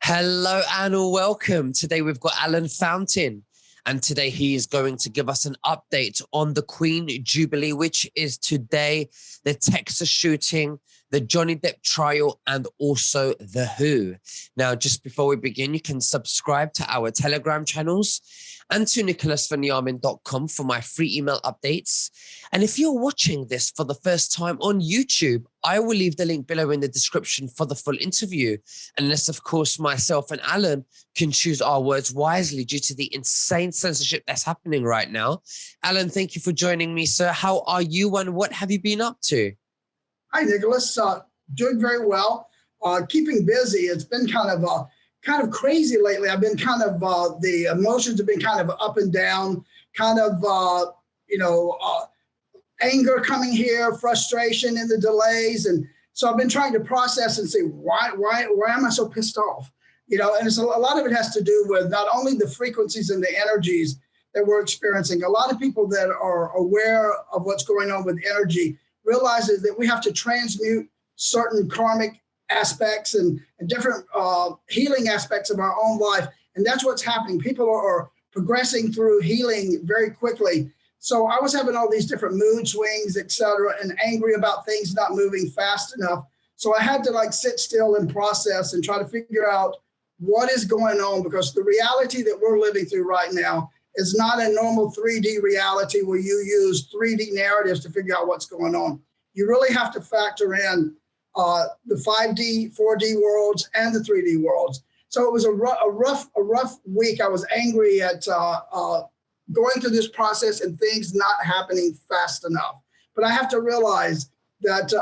Hello and welcome. Today we've got Alan Fountain, and today he is going to give us an update on the Queen Jubilee, which is today, the Texas shooting, the Johnny Depp trial, and also The Who. Now, just before we begin, you can subscribe to our Telegram channels and to nicholasveniamin.com for my free email updates. And if you're watching this for the first time on YouTube, I will leave the link below in the description for the full interview. Unless, of course, myself and Alan can choose our words wisely due to the insane censorship that's happening right now. Alan, thank you for joining me, sir. How are you and what have you been up to? Hi, Nicholas. Doing very well. Keeping busy. It's been kind of crazy lately. I've been the emotions have been kind of up and down, anger coming here, frustration in the delays. And so I've been trying to process and see why am I so pissed off? And it's a lot of it has to do with not only the frequencies and the energies that we're experiencing. A lot of people that are aware of what's going on with energy realizes that we have to transmute certain karmic aspects and different healing aspects of our own life. And that's what's happening. People are progressing through healing very quickly. So I was having all these different mood swings, et cetera, and angry about things not moving fast enough. So I had to sit still and process and try to figure out what is going on, because the reality that we're living through right now is not a normal 3D reality where you use 3D narratives to figure out what's going on. You really have to factor in the 5D, 4D worlds and the 3D worlds. So it was a rough week. I was angry at going through this process and things not happening fast enough. But I have to realize that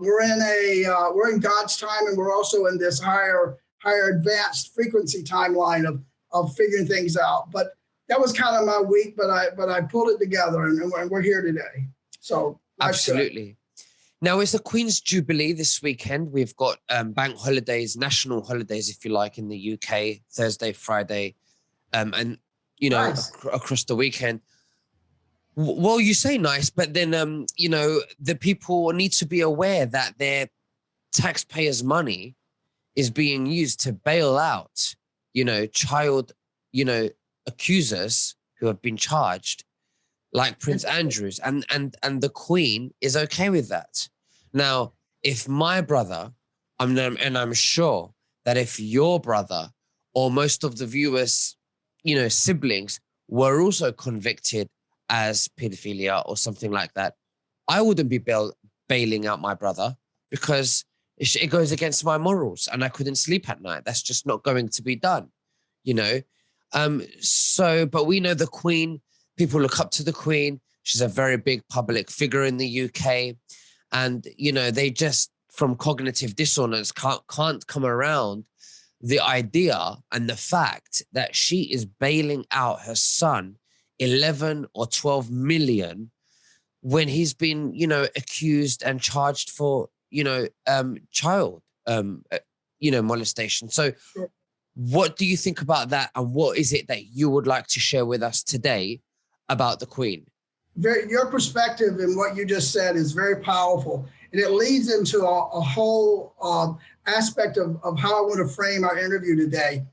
we're in God's time, and we're also in this higher advanced frequency timeline of figuring things out. But that was kind of my week, but I pulled it together, and we're here today. So absolutely. Now, it's the Queen's Jubilee this weekend. We've got bank holidays, national holidays, if you like, in the UK, Thursday, Friday, and nice. Across the weekend. Well, you say nice, but then the people need to be aware that their taxpayers' money is being used to bail out, child, accusers who have been charged, like Prince Andrew's, and the Queen is okay with that. Now, if my brother, I'm sure that if your brother or most of the viewers, siblings were also convicted as pedophilia or something like that, I wouldn't be bailing out my brother, because it goes against my morals and I couldn't sleep at night. That's just not going to be done, but we know the Queen. People look up to the Queen. She's a very big public figure in the UK. And, they just, from cognitive dissonance, can't come around the idea and the fact that she is bailing out her son 11 or 12 million when he's been, accused and charged for, child, molestation. So what do you think about that? And what is it that you would like to share with us today about the Queen? Your perspective and what you just said is very powerful. And it leads into a whole aspect of how I want to frame our interview today.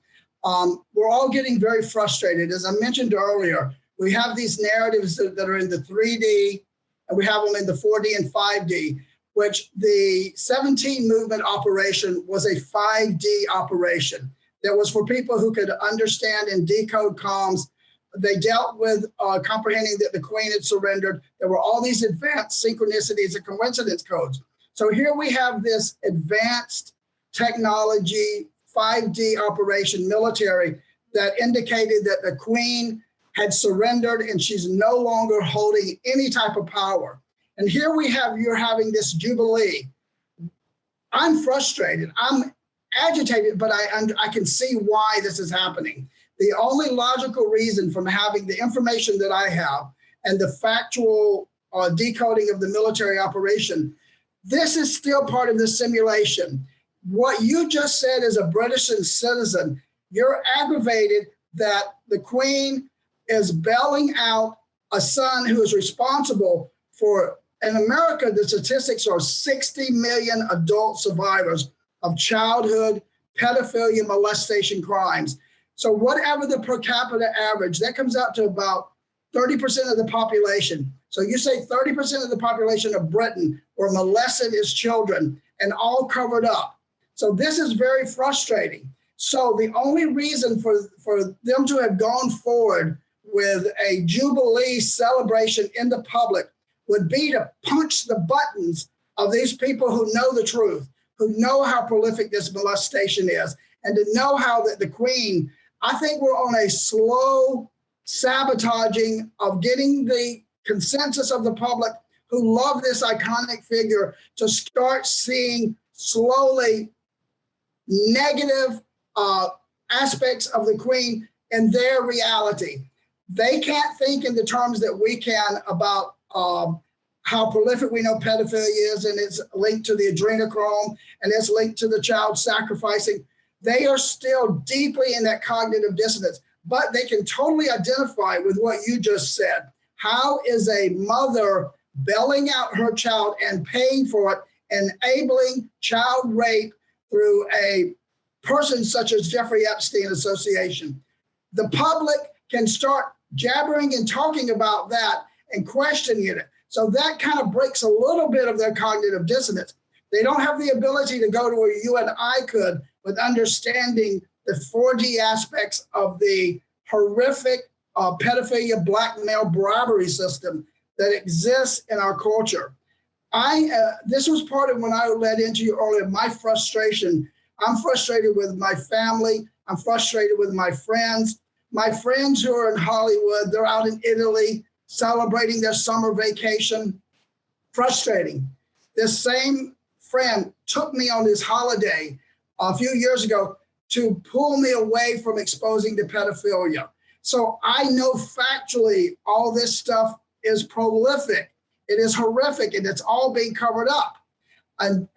We're all getting very frustrated. As I mentioned earlier, we have these narratives that are in the 3D, and we have them in the 4D and 5D, which the 17 movement operation was a 5D operation that was for people who could understand and decode comms. They dealt with comprehending that the Queen had surrendered. There were all these advanced synchronicities and coincidence codes. So here we have this advanced technology, 5D operation military that indicated that the Queen had surrendered and she's no longer holding any type of power. And here you're having this jubilee. I'm frustrated. I'm agitated, but I can see why this is happening. The only logical reason from having the information that I have and the factual decoding of the military operation, this is still part of the simulation. What you just said as a British citizen, you're aggravated that the Queen is bailing out a son who is responsible for, in America, the statistics are 60 million adult survivors of childhood pedophilia, molestation crimes. So whatever the per capita average, that comes out to about 30% of the population. So you say 30% of the population of Britain were molested as children and all covered up. So this is very frustrating. So the only reason for them to have gone forward with a Jubilee celebration in the public would be to punch the buttons of these people who know the truth, who know how prolific this molestation is, and to know how that the Queen, I think we're on a slow sabotaging of getting the consensus of the public who love this iconic figure to start seeing slowly negative aspects of the Queen in their reality. They can't think in the terms that we can about how prolific we know pedophilia is, and it's linked to the adrenochrome, and it's linked to the child sacrificing. They are still deeply in that cognitive dissonance, but they can totally identify with what you just said. How is a mother bailing out her child and paying for it, enabling child rape through a person such as Jeffrey Epstein Association? The public can start jabbering and talking about that and questioning it. So that kind of breaks a little bit of their cognitive dissonance. They don't have the ability to go to where you and I could with understanding the 4D aspects of the horrific pedophilia, blackmail, bribery system that exists in our culture. This was part of when I led into you earlier, my frustration. I'm frustrated with my family. I'm frustrated with my friends. My friends who are in Hollywood, they're out in Italy celebrating their summer vacation. Frustrating. This same friend took me on this holiday a few years ago to pull me away from exposing to pedophilia. So I know factually all this stuff is prolific. It is horrific, and it's all being covered up. And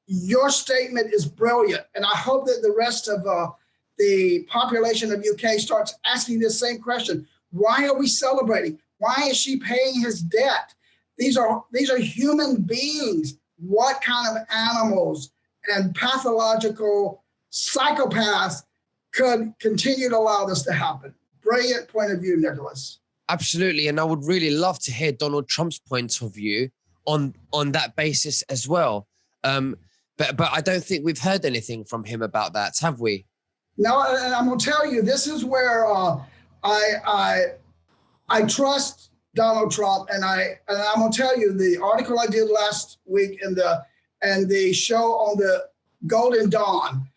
your statement is brilliant. And I hope that the rest of the population of UK starts asking this same question. Why are we celebrating? Why is she paying his debt? These are human beings. What kind of animals and pathological psychopaths could continue to allow this to happen? Brilliant point of view, Nicholas. Absolutely. And I would really love to hear Donald Trump's point of view on that basis as well. But I don't think we've heard anything from him about that, have we? No, and I'm going to tell you, this is where I trust Donald Trump, and I'm going to tell you the article I did last week and the show on the Golden Dawn.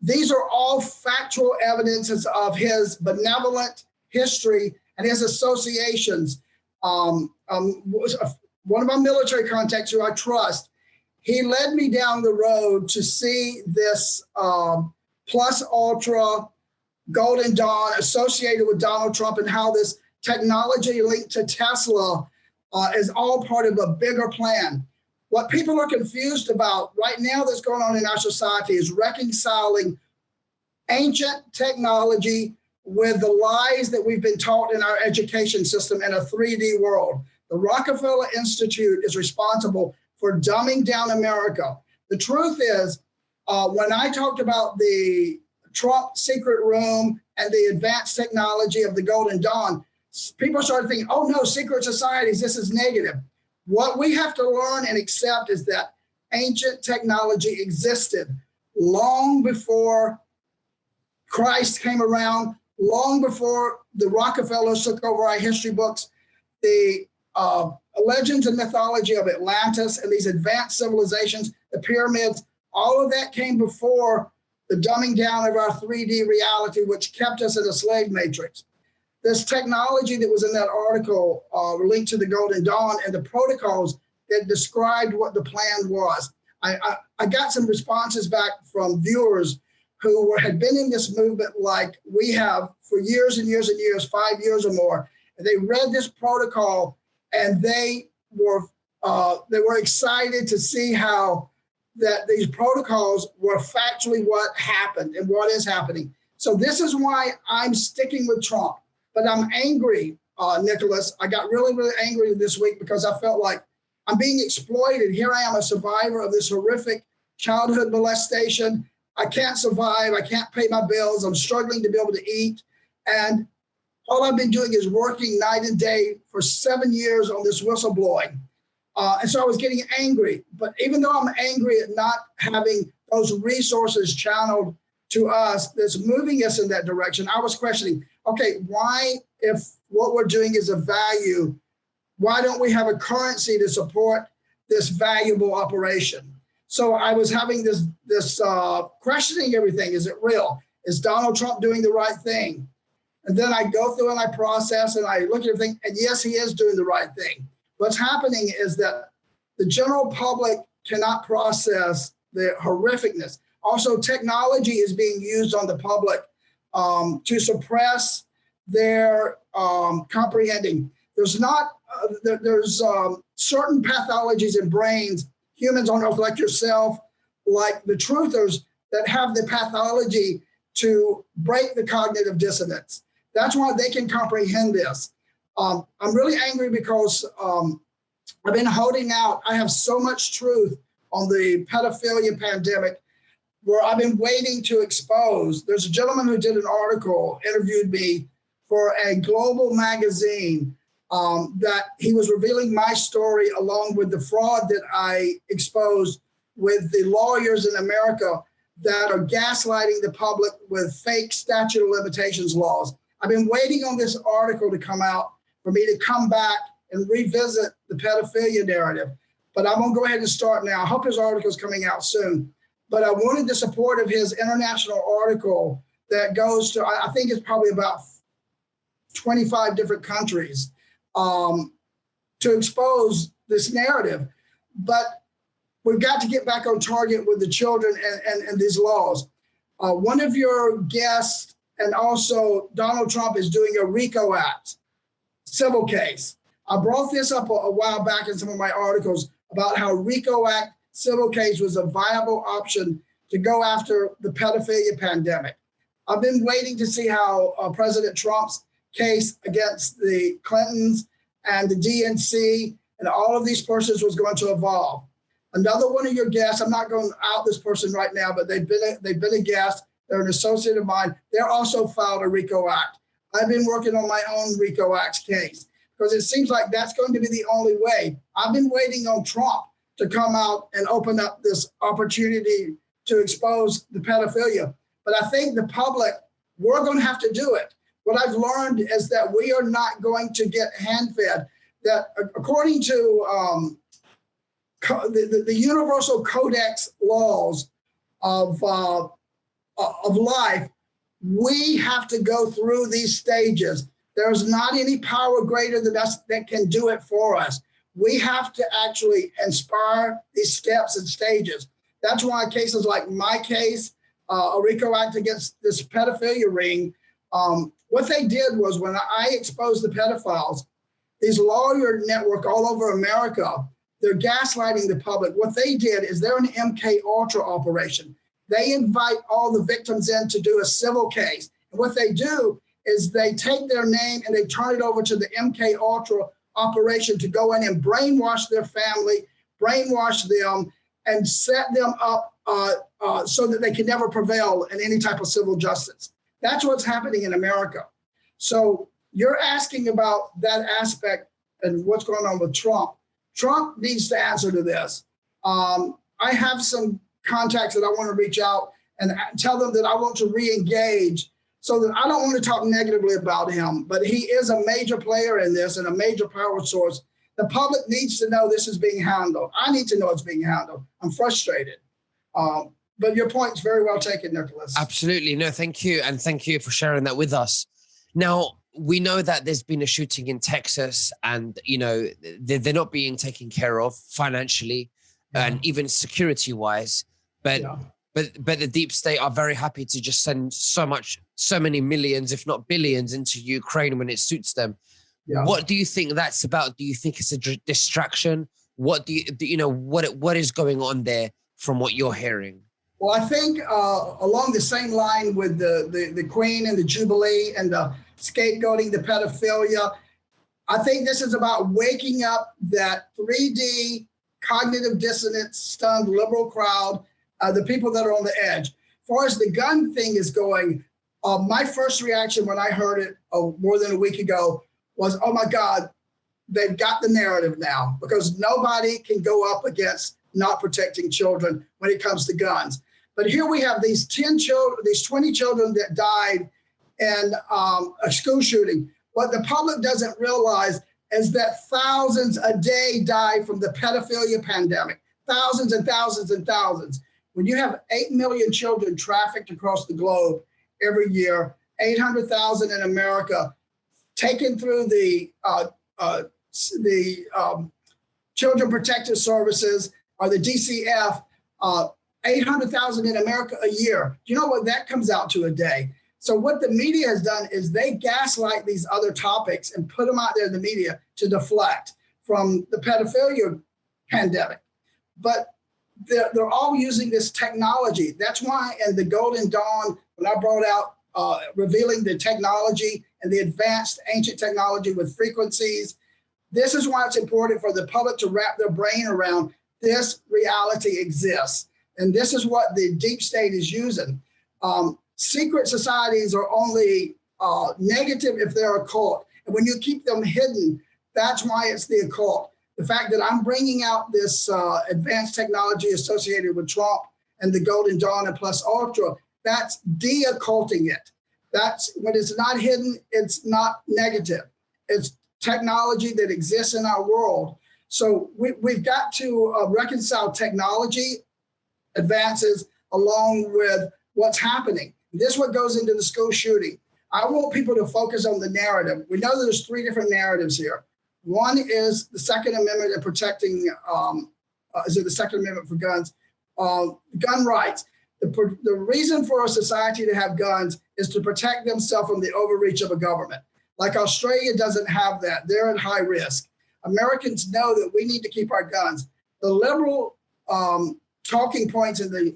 These are all factual evidences of his benevolent history and his associations. One of my military contacts who I trust, he led me down the road to see this Plus Ultra Golden Dawn associated with Donald Trump and how this technology linked to Tesla is all part of a bigger plan. What people are confused about right now that's going on in our society is reconciling ancient technology with the lies that we've been taught in our education system in a 3D world. The Rockefeller Institute is responsible for dumbing down America. The truth is, when I talked about the Trump secret room and the advanced technology of the Golden Dawn, people started thinking, oh no, secret societies, this is negative. What we have to learn and accept is that ancient technology existed long before Christ came around, long before the Rockefellers took over our history books. The legends and mythology of Atlantis and these advanced civilizations, the pyramids, all of that came before the dumbing down of our 3D reality, which kept us in a slave matrix. This technology that was in that article linked to the Golden Dawn and the protocols that described what the plan was. I got some responses back from viewers who had been in this movement like we have for years and years and years, 5 years or more. And they read this protocol and they were excited to see how that these protocols were factually what happened and what is happening. So this is why I'm sticking with Trump. But I'm angry, Nicholas. I got really, really angry this week because I felt like I'm being exploited. Here I am, a survivor of this horrific childhood molestation. I can't survive. I can't pay my bills. I'm struggling to be able to eat. And all I've been doing is working night and day for 7 years on this whistleblowing. And so I was getting angry. But even though I'm angry at not having those resources channeled to us that's moving us in that direction, I was questioning, okay, why, if what we're doing is a value, why don't we have a currency to support this valuable operation? So I was having this questioning everything. Is it real? Is Donald Trump doing the right thing? And then I go through and I process and I look at everything, and yes, he is doing the right thing. What's happening is that the general public cannot process the horrificness. Also, technology is being used on the public to suppress their comprehending. There's certain pathologies in brains, humans on earth like yourself, like the truthers, that have the pathology to break the cognitive dissonance. That's why they can comprehend this. I'm really angry because I've been holding out. I have so much truth on the pedophilia pandemic where I've been waiting to expose. There's a gentleman who did an article, interviewed me for a global magazine, that he was revealing my story along with the fraud that I exposed with the lawyers in America that are gaslighting the public with fake statute of limitations laws. I've been waiting on this article to come out for me to come back and revisit the pedophilia narrative. But I'm gonna go ahead and start now. I hope his article is coming out soon. But I wanted the support of his international article that goes to, I think it's probably about 25 different countries, to expose this narrative. But we've got to get back on target with the children and these laws. One of your guests, and also Donald Trump, is doing a RICO Act civil case. I brought this up a while back in some of my articles about how RICO Act civil case was a viable option to go after the pedophilia pandemic. I've been waiting to see how President Trump's case against the Clintons and the DNC and all of these persons was going to evolve. Another one of your guests, I'm not going to out this person right now, but they've been a guest. They're an associate of mine. They're also filed a RICO Act. I've been working on my own RICO Act case because it seems like that's going to be the only way. I've been waiting on Trump to come out and open up this opportunity to expose the pedophilia. But I think the public, we're going to have to do it. What I've learned is that we are not going to get hand-fed. That according to the universal codex laws of life, we have to go through these stages. There's not any power greater than us that can do it for us. We have to actually inspire these steps and stages. That's why cases like my case, a RICO Act against this pedophilia ring, what they did was when I exposed the pedophiles, these lawyer network all over America, they're gaslighting the public. What they did is they're an MK Ultra operation. They invite all the victims in to do a civil case. And what they do is they take their name and they turn it over to the MK Ultra operation to go in and brainwash their family, brainwash them, and set them up so that they can never prevail in any type of civil justice. That's what's happening in America. So you're asking about that aspect and what's going on with Trump. Trump needs to answer to this. I have some contacts that I want to reach out and tell them that I want to re-engage, so that I don't want to talk negatively about him, but he is a major player in this and a major power source. The public needs to know this is being handled. I need to know it's being handled. I'm frustrated. But your point's very well taken, Nicholas. Absolutely. No, thank you. And thank you for sharing that with us. Now, we know that there's been a shooting in Texas and, you know, they're not being taken care of financially and even security wise. But the deep state are very happy to just send so many millions, if not billions, into Ukraine when it suits them. Yeah. What do you think that's about? Do you think it's a distraction? What what is going on there from what you're hearing? Well, I think along the same line with the Queen and the Jubilee and the scapegoating the pedophilia, I think this is about waking up that 3D cognitive dissonance stunned liberal crowd the people that are on the edge. As far as the gun thing is going, my first reaction when I heard it more than a week ago was, oh my God, they've got the narrative now, because nobody can go up against not protecting children when it comes to guns. But here we have these 10 children, these 20 children that died in a school shooting. What the public doesn't realize is that thousands a day die from the pedophilia pandemic, thousands and thousands and thousands. When you have 8 million children trafficked across the globe every year, 800,000 in America, taken through the Children Protective Services or the DCF, 800,000 in America a year. Do you know what that comes out to a day? So what the media has done is they gaslight these other topics and put them out there in the media to deflect from the pedophilia pandemic. But they're all using this technology. That's why in the Golden Dawn, when I brought out revealing the technology and the advanced ancient technology with frequencies, this is why it's important for the public to wrap their brain around this reality exists. And this is what the deep state is using. Secret societies are only negative if they're occult. And when you keep them hidden, that's why it's the occult. The fact that I'm bringing out this advanced technology associated with Trump and the Golden Dawn and Plus Ultra, that's de-occulting it. That's when it's not hidden, it's not negative. It's technology that exists in our world. So we've got to reconcile technology advances along with what's happening. This is what goes into the school shooting. I want people to focus on the narrative. We know there's 3 different narratives here. One is the Second Amendment and protecting, is it the Second Amendment for guns? Gun rights. The reason for a society to have guns is to protect themselves from the overreach of a government. Like Australia doesn't have that. They're at high risk. Americans know that we need to keep our guns. The liberal talking points in the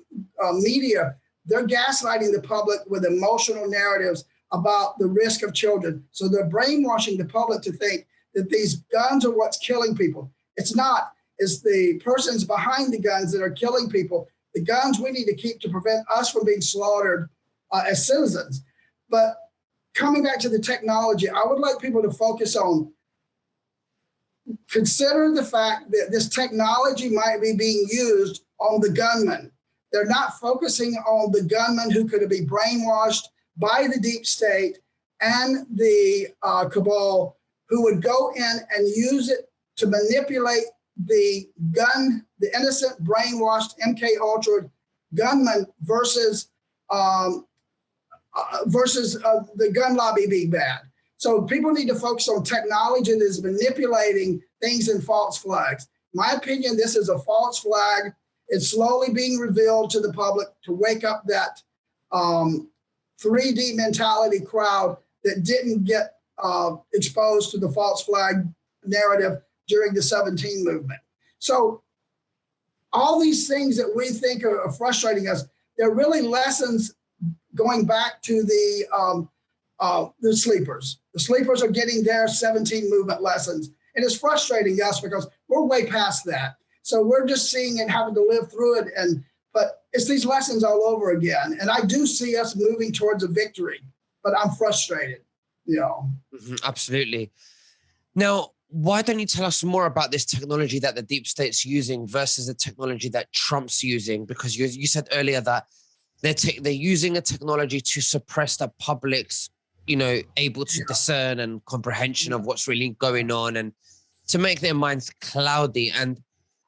media, they're gaslighting the public with emotional narratives about the risk of children. So they're brainwashing the public to think that these guns are what's killing people. It's not. It's the persons behind the guns that are killing people. The guns we need to keep to prevent us from being slaughtered as citizens. But coming back to the technology, I would like people to focus on, consider the fact that this technology might be being used on the gunman. They're not focusing on the gunman who could be brainwashed by the deep state and the cabal, who would go in and use it to manipulate the innocent, brainwashed MK Ultra gunman versus the gun lobby being bad. So people need to focus on technology that is manipulating things in false flags. In my opinion, this is a false flag. It's slowly being revealed to the public to wake up that 3D mentality crowd that didn't get exposed to the false flag narrative during the 17 movement. So all these things that we think are frustrating us, they're really lessons going back to the sleepers. The sleepers are getting their 17 movement lessons. And it's frustrating us because we're way past that. So we're just seeing it, having to live through it. But it's these lessons all over again. And I do see us moving towards a victory, but I'm frustrated, you know. Absolutely. Now, why don't you tell us more about this technology that the deep state's using versus the technology that Trump's using? Because you said earlier that they're using a technology to suppress the public's, able to discern and comprehension of what's really going on and to make their minds cloudy. And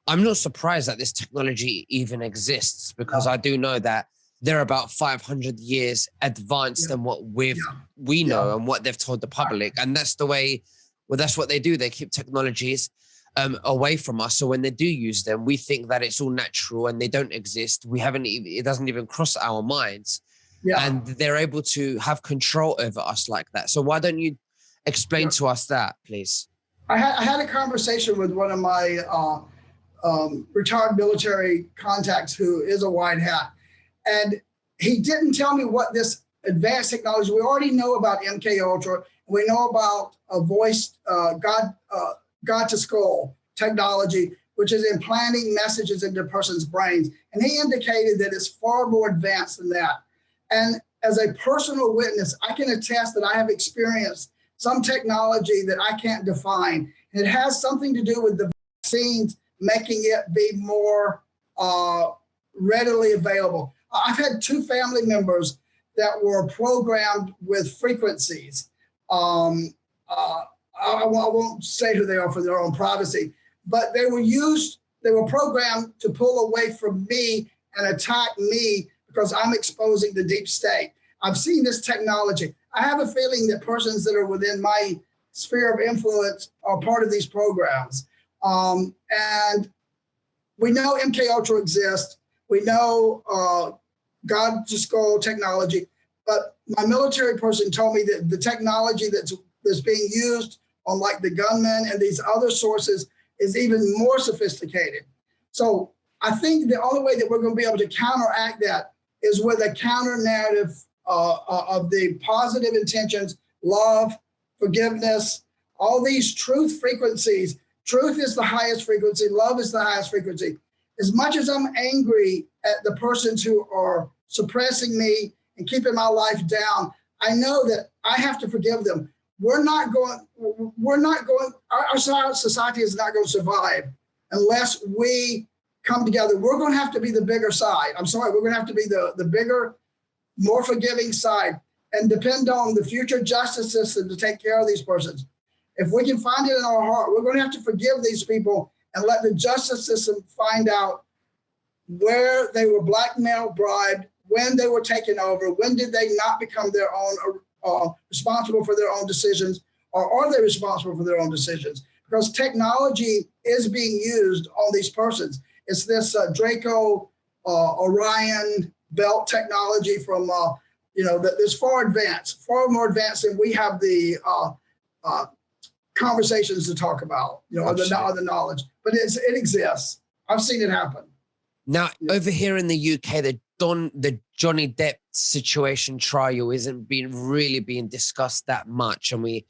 I'm not surprised that this technology even exists, because I do know that they're about 500 years advanced than what we know and what they've told the public. And that's the way, that's what they do. They keep technologies away from us. So when they do use them, we think that it's all natural and they don't exist. It doesn't even cross our minds. And they're able to have control over us like that. So why don't you explain to us that, please? I had a conversation with one of my retired military contacts who is a white hat. And he didn't tell me what this advanced technology, we already know about MK Ultra. We know about a voice, God to skull technology, which is implanting messages into a person's brains. And he indicated that it's far more advanced than that. And as a personal witness, I can attest that I have experienced some technology that I can't define. It has something to do with the vaccines making it be more readily available. I've had 2 family members that were programmed with frequencies. I won't say who they are for their own privacy, but they were programmed to pull away from me and attack me because I'm exposing the deep state. I've seen this technology. I have a feeling that persons that are within my sphere of influence are part of these programs. And we know MK Ultra exists. We know God to Skull technology, but my military person told me that the technology that's being used on like the gunmen and these other sources is even more sophisticated. So I think the only way that we're going to be able to counteract that is with a counter narrative of the positive intentions, love, forgiveness, all these truth frequencies. Truth is the highest frequency. Love is the highest frequency. As much as I'm angry at the persons who are suppressing me and keeping my life down, I know that I have to forgive them. Our society is not going to survive unless we come together. We're going to have to be the bigger side. I'm sorry, we're going to have to be the bigger, more forgiving side and depend on the future justice system to take care of these persons. If we can find it in our heart, we're going to have to forgive these people and let the justice system find out where they were blackmailed, bribed, when they were taken over, when did they not become their own, responsible for their own decisions, or are they responsible for their own decisions? Because technology is being used on these persons. It's this Draco Orion belt technology from, that's far advanced, far more advanced than we have the conversations to talk about, or the knowledge. But it exists. I've seen it happen. Now, over here in the UK, the Johnny Depp situation trial isn't really being discussed that much, and we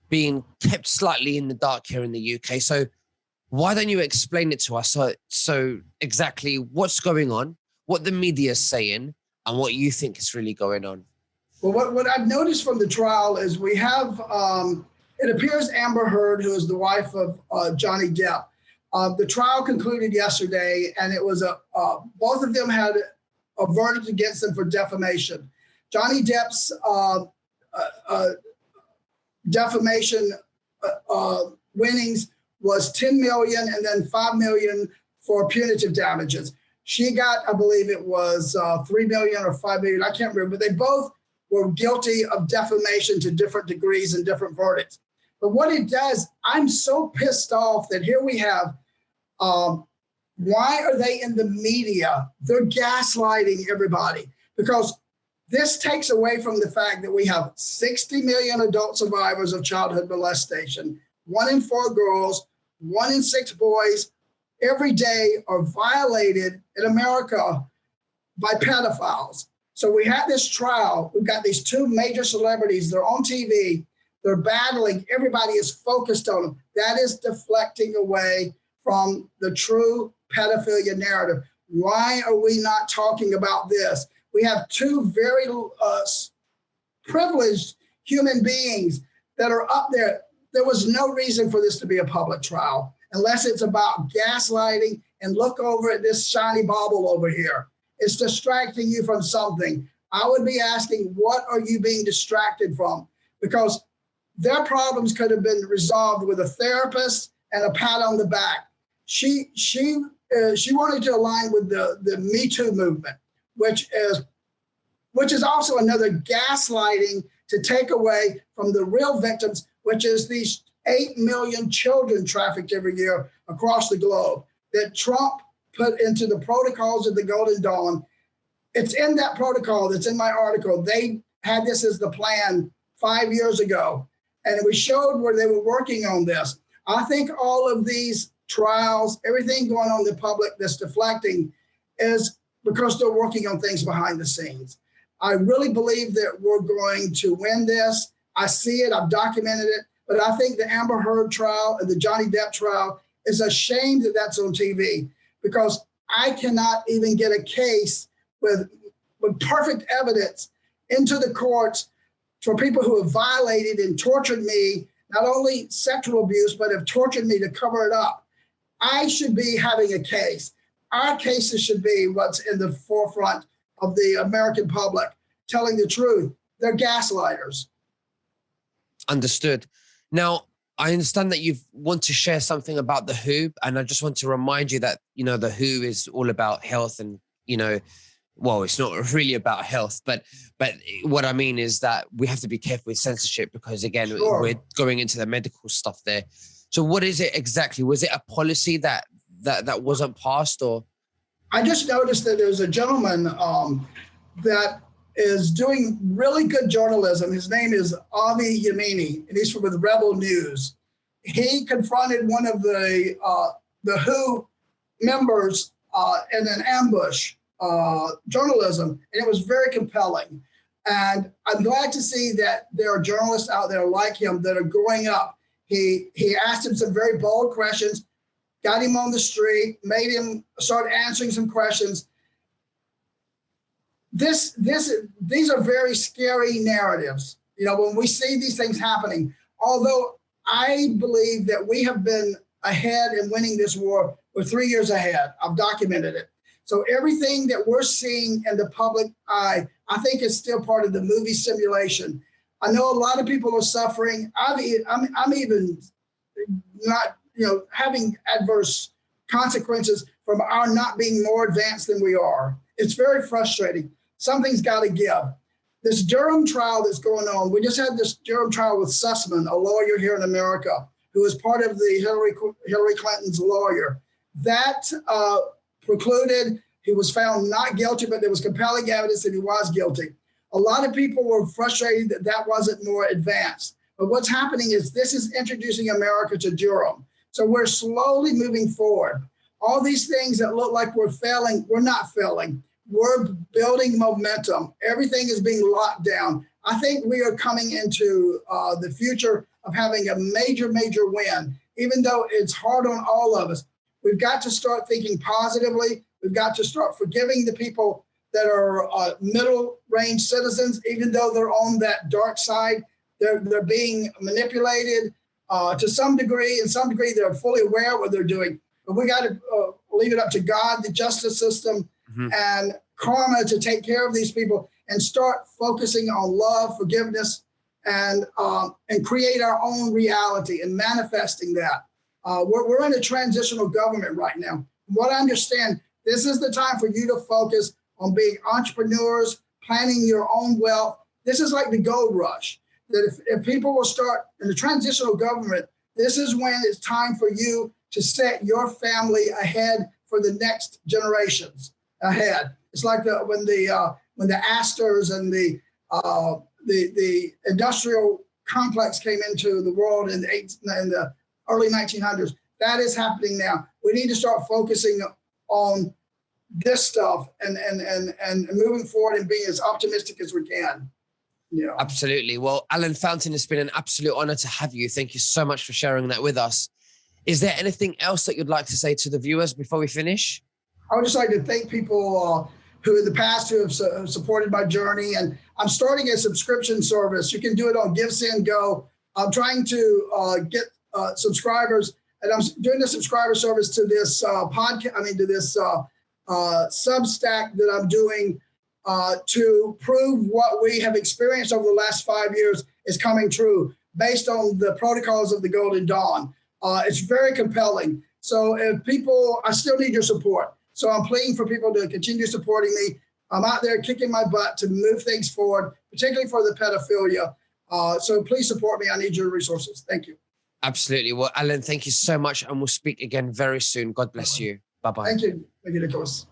being kept slightly in the dark here in the UK. So why don't you explain it to us? So exactly what's going on, what the media is saying, and what you think is really going on. Well, what I've noticed from the trial is we have, it appears Amber Heard, who is the wife of Johnny Depp. The trial concluded yesterday, and it was both of them had a verdict against them for defamation. Johnny Depp's defamation winnings was $10 million and then $5 million for punitive damages. She got, I believe it was $3 million or $5 million. I can't remember, but they both were guilty of defamation to different degrees and different verdicts. But what it does, I'm so pissed off that here we have, why are they in the media? They're gaslighting everybody, because this takes away from the fact that we have 60 million adult survivors of childhood molestation, 1 in 4 girls, 1 in 6 boys every day are violated in America by pedophiles. So we had this trial. We've got these 2 major celebrities. They're on TV. They're battling. Everybody is focused on them. That is deflecting away from the true pedophilia narrative. Why are we not talking about this? We have 2 very privileged human beings that are up there. There was no reason for this to be a public trial unless it's about gaslighting and look over at this shiny bauble over here. It's distracting you from something. I would be asking, what are you being distracted from? Because their problems could have been resolved with a therapist and a pat on the back. She wanted to align with the Me Too movement, which is also another gaslighting to take away from the real victims, which is these 8 million children trafficked every year across the globe that Trump put into the protocols of the Golden Dawn. It's in that protocol that's in my article. They had this as the plan 5 years ago, and we showed where they were working on this. I think all of these trials, everything going on in the public that's deflecting is because they're working on things behind the scenes. I really believe that we're going to win this. I see it, I've documented it, but I think the Amber Heard trial and the Johnny Depp trial is a shame that that's on TV, because I cannot even get a case with perfect evidence into the courts for people who have violated and tortured me, not only sexual abuse, but have tortured me to cover it up. I should be having a case. Our cases should be what's in the forefront of the American public, telling the truth. They're gaslighters. Understood. Now, I understand that you want to share something about the WHO, and I just want to remind you that, the WHO is all about health and, well, it's not really about health, but what I mean is that we have to be careful with censorship because, again, Sure. We're going into the medical stuff there. So what is it exactly? Was it a policy that wasn't passed, or? I just noticed that there's a gentleman that is doing really good journalism. His name is Veniamin, and he's with Rebel News. He confronted one of the WHO members in an ambush journalism, and it was very compelling. And I'm glad to see that there are journalists out there like him that are growing up. He asked him some very bold questions, got him on the street, made him start answering some questions. These are very scary narratives. When we see these things happening, although I believe that we have been ahead in winning this war, we're 3 years ahead. I've documented it. So everything that we're seeing in the public eye, I think is still part of the movie simulation. I know a lot of people are suffering. I'm even not, having adverse consequences from our not being more advanced than we are. It's very frustrating. Something's got to give. This Durham trial that's going on, we just had this Durham trial with Sussman, a lawyer here in America, who was part of the Hillary Clinton's lawyer. That precluded, he was found not guilty, but there was compelling evidence that he was guilty. A lot of people were frustrated that that wasn't more advanced. But what's happening is this is introducing America to Durham. So we're slowly moving forward. All these things that look like we're failing, we're not failing. We're building momentum. Everything is being locked down. I think we are coming into the future of having a major, major win. Even though it's hard on all of us, we've got to start thinking positively. We've got to start forgiving the people that are middle-range citizens, even though they're on that dark side. They're being manipulated to some degree. In some degree, they're fully aware of what they're doing. But we got to leave it up to God, the justice system, and karma to take care of these people and start focusing on love, forgiveness, and create our own reality and manifesting that. We're in a transitional government right now. From what I understand, this is the time for you to focus on being entrepreneurs, planning your own wealth. This is like the gold rush. That if people will start in the transitional government, this is when it's time for you to set your family ahead for the next generations ahead. It's like when the Astors and the industrial complex came into the world in the early 1900s. That is happening now. We need to start focusing on this stuff and moving forward and being as optimistic as we can. Yeah. Absolutely. Well, Alan Fountain, it's been an absolute honor to have you. Thank you so much for sharing that with us. Is there anything else that you'd like to say to the viewers before we finish? I would just like to thank people who in the past who have supported my journey. And I'm starting a subscription service. You can do it on Give, Send, Go. I'm trying to get subscribers, and I'm doing the subscriber service to this podcast. To this Substack that I'm doing to prove what we have experienced over the last 5 years is coming true based on the protocols of the Golden Dawn. It's very compelling. So if people, I still need your support. So I'm pleading for people to continue supporting me. I'm out there kicking my butt to move things forward, particularly for the pedophilia. So please support me. I need your resources. Thank you. Absolutely. Well, Alan, thank you so much. And we'll speak again very soon. God bless you. Bye-bye. Thank you. Thank you, Nicholas.